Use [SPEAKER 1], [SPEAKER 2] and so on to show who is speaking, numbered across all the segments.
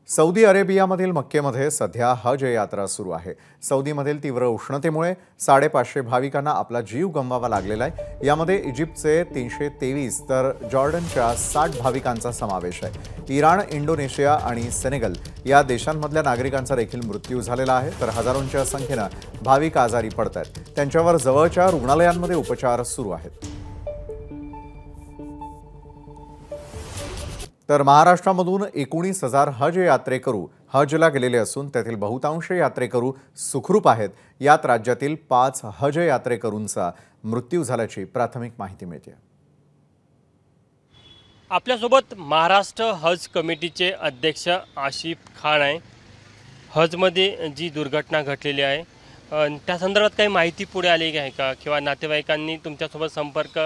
[SPEAKER 1] Saudi अरेबियामधील मक्केमध्ये सध्या हज यात्रा सुरू आहे। सौदीमधील तीव्र उष्णतेमुळे 550 भाविकांना आपला जीव गमवावा लागलेला आहे। यामध्ये इजिप्तचे 323 तर जॉर्डनच्या 60 भाविकांचा समावेश आहे। इराण, इंडोनेशिया आणि सेनेगल या देशांमधल्या नागरिकांचा देखील मृत्यू झालेला आहे, तर हजारोंच्या संख्येने भाविक आजारी पडतात। त्यांच्यावर जवळच्या रुग्णालयांमध्ये उपचार सुरू आहेत। तर महाराष्ट्रामधून 19,000 हज यात्रेकरू हजला गेलेले असून त्यातील बहुतांश यात्रेकरू सुखरूप आहेत। यात राज्यातील 5 हज यात्रेकरूंचा मृत्यू झाल्याची प्राथमिक माहिती मिळते।
[SPEAKER 2] आपल्यासोबत महाराष्ट्र हज कमिटीचे अध्यक्ष आशिफ खान आहे। हजमध्ये जी दुर्घटना घडलेली आहे त्या संदर्भात काही माहिती पुढे आली आहे का, किंवा नातेवाईकांनी तुमच्यासोबत संपर्क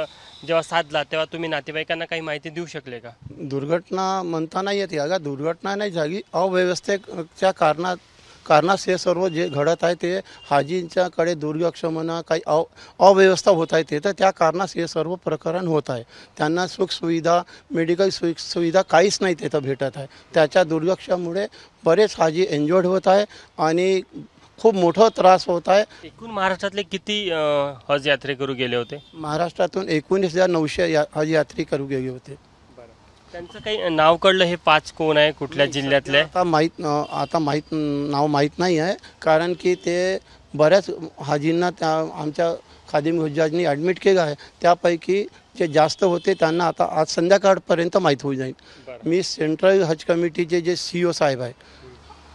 [SPEAKER 2] जेव्हा साधला तेव्हा तुम्ही नातेवाईकांना काही माहिती देऊ शकले का?
[SPEAKER 3] दुर्घटना म्हणता नाही येते, अगं दुर्घटना नाही झाली, अव्यवस्थेच्या कारणास हे सर्व जे घडत आहे ते हाजींच्याकडे दुर्लक्ष म्हणा, काही अव्यवस्था होत आहे, ते तर त्या कारणास हे सर्व प्रकरण होत आहे। त्यांना सुखसुविधा, मेडिकल सुविधा काहीच नाही तिथं भेटत आहे। त्याच्या दुर्लक्षामुळे बरेच हाजी एन्जॉर्ड होत आहे आणि खूप मोठा त्रास होत आहे।
[SPEAKER 2] एकूण महाराष्ट्रातले किती हज यात्रेकरू गेले होते?
[SPEAKER 3] महाराष्ट्रातून 19,900 हज यात्रेकरू गेले होते।
[SPEAKER 2] त्यांचं काही नाव कळलं? हे 5 कोण आहे, कुठल्या जिल्ह्यातले?
[SPEAKER 3] आता नाव माहीत नाही आहे, कारण की ते बऱ्याच हाजींना त्या आमच्या खादिम हुज्जाजनी ॲडमिट केलं आहे। त्यापैकी जे जास्त होते त्यांना आता आज संध्याकाळपर्यंत माहीत होऊन जाईल। मी सेंट्रल हज कमिटीचे जे CEO साहेब आहे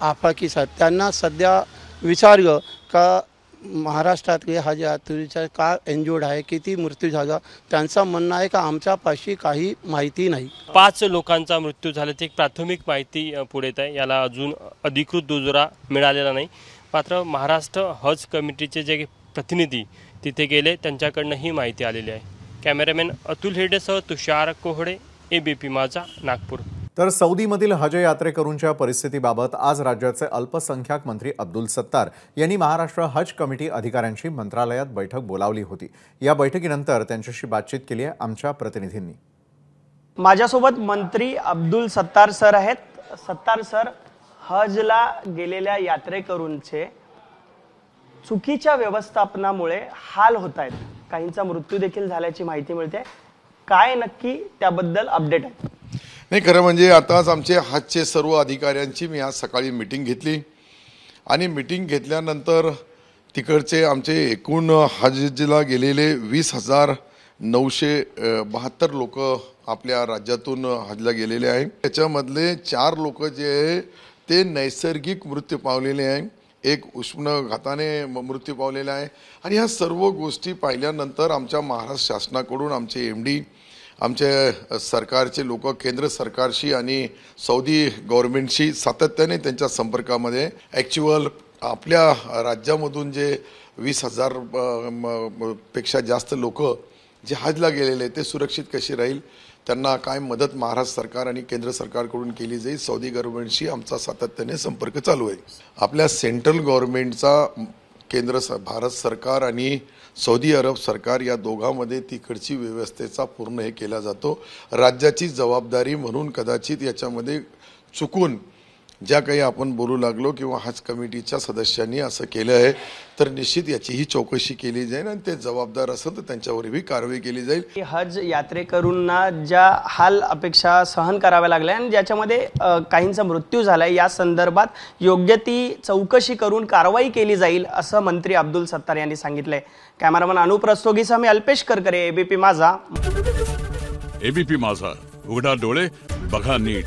[SPEAKER 3] आफाकी साहेब, त्यांना सध्या विचारलं का महाराष्ट्रातले हज यात्रेच्या का एन्जॉर्ड आहे, किती मृत्यू झाला। त्यांचं म्हणणं आहे का आमच्यापाशी काही माहिती नाही।
[SPEAKER 2] 5 लोकांचा मृत्यू झाल्याची एक प्राथमिक माहिती पुढे येत आहे। याला अजून अधिकृत दुजोरा मिळालेला नाही। मात्र महाराष्ट्र हज कमिटीचे जे प्रतिनिधी तिथे गेले त्यांच्याकडनं ही माहिती आलेली आहे। कॅमेरामॅन अतुल हेडेसह तुषार कोहडे, ABP माझा, नागपूर।
[SPEAKER 1] तर सौदीमधील हज यात्रेकरूंच्या परिस्थितीबाबत आज राज्याचे अल्पसंख्याक मंत्री अब्दुल सत्तार यांनी महाराष्ट्र हज कमिटी अधिकाऱ्यांची मंत्रालयात बैठक बोलावली होती। या बैठकीनंतर त्यांच्याशी बातचीत केली आहे आमच्या प्रतिनिधींनी।
[SPEAKER 4] माझ्यासोबत मंत्री अब्दुल सत्तार सर आहेत। सत्तार सर, हजला गेलेल्या यात्रेकरूंचे चुकीच्या व्यवस्थापनामुळे हाल होत आहेत, काहींचा मृत्यू देखील झाल्याची माहिती मिळते। काय नक्की त्याबद्दल अपडेट आहे?
[SPEAKER 5] नाही, खरं म्हणजे आताच आमचे हजचे सर्व अधिकाऱ्यांची मी आज सकाळी मीटिंग घेतली आणि मीटिंग घेतल्यानंतर तिकडचे आमचे एकूण हजला गेलेले 20,972 लोक आपल्या राज्यातून हजला गेलेले आहे। त्याच्यामधले 4 लोक जे आहे ते नैसर्गिक मृत्यू पावलेले आहे, एक उष्णघाताने मृत्यू पावलेला आहे। आणि ह्या सर्व गोष्टी पाहिल्यानंतर आमच्या महाराष्ट्र शासनाकडून आमचे MD, आमचे सरकारचे लोक केंद्र सरकारशी आणि सौदी गव्हर्नमेंटशी सातत्याने त्यांच्या संपर्कामध्ये ॲक्च्युअल आपल्या राज्यामधून जे 20,000 पेक्षा जास्त लोक जे हजला गेलेले ते सुरक्षित कशी राहील, त्यांना काय मदत महाराष्ट्र सरकार आणि केंद्र सरकारकडून केली जाईल, सौदी गव्हर्नमेंटशी आमचा सातत्याने संपर्क चालू आहे। आपल्या सेंट्रल गव्हर्नमेंटचा भारत सरकार आणि सौदी अरब सरकार या दोघांमध्ये तिकडची व्यवस्थेचा पूर्ण हे केला जातो। राज्याची जबाबदारी म्हणून कदाचित याच्यामध्ये चुकून ज्या काही आपण बोलू लागलो किंवा हज कमिटीच्या सदस्यांनी असं केलं आहे तर निश्चित याचीही चौकशी केली जाईल आणि ते जबाबदार असेल तर त्यांच्यावरही कारवाई केली जाईल।
[SPEAKER 4] हज यात्रेकरूंना ज्या हाल अपेक्षा सहन कराव्या लागल्या आणि ज्याच्यामध्ये काहींचा मृत्यू झालाय, या संदर्भात योग्य ती चौकशी करून कारवाई केली जाईल असं मंत्री अब्दुल सत्तार यांनी सांगितलंय। कॅमेरामन अनुप रस्तोगीसह मी अल्पेश करकरे, ABP माझा।
[SPEAKER 6] ABP माझा, उघडा डोळे बघा नीट।